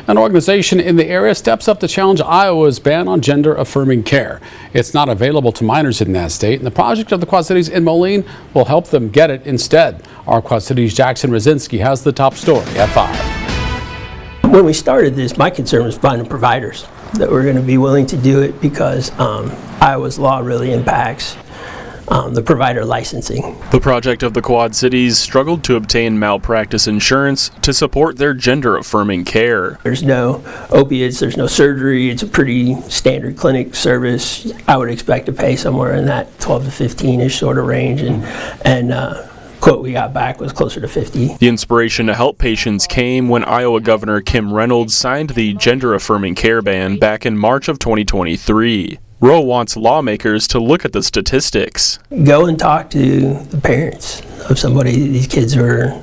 An organization in the area steps up to challenge Iowa's ban on gender-affirming care. It's not available to minors in that state, and the project of the Quad Cities in Moline will help them get it instead. Our Quad Cities' Jackson Rosinski has the top story at 5. When we started this, my concern was finding providers that were going to be willing to do it because Iowa's law really impacts the provider licensing. The project of the Quad Cities struggled to obtain malpractice insurance to support their gender-affirming care. There's no opiates, there's no surgery. It's a pretty standard clinic service. I would expect to pay somewhere in that 12 to 15-ish sort of range, and quote we got back was closer to 50. The inspiration to help patients came when Iowa Governor Kim Reynolds signed the gender-affirming care ban back in March of 2023. Roe wants lawmakers to look at the statistics. Go and talk to the parents of somebody, these kids who are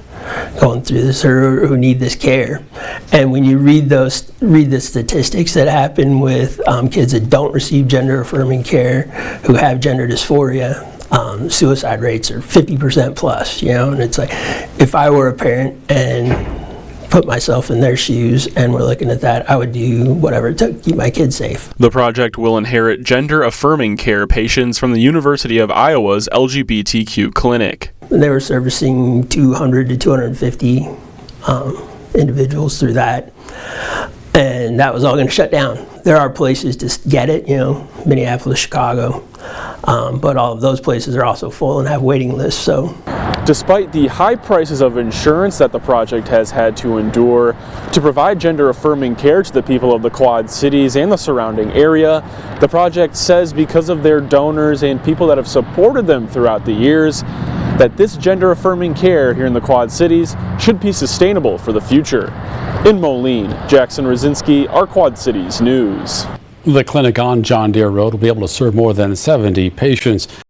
going through this or who need this care. And when you read the statistics that happen with kids that don't receive gender-affirming care, who have gender dysphoria, suicide rates are 50% plus, you know, and it's like, if I were a parent and put myself in their shoes and we're looking at that, I would do whatever it took to keep my kids safe. The project will inherit gender-affirming care patients from the University of Iowa's LGBTQ clinic. They were servicing 200 to 250 individuals through that, and that was all going to shut down. There are places to get it, you know, Minneapolis, Chicago, but all of those places are also full and have waiting lists. So, despite the high prices of insurance that the project has had to endure to provide gender-affirming care to the people of the Quad Cities and the surrounding area, the project says because of their donors and people that have supported them throughout the years, that this gender-affirming care here in the Quad Cities should be sustainable for the future. In Moline, Jackson Rosinski, our Quad Cities News. The clinic on John Deere Road will be able to serve more than 70 patients.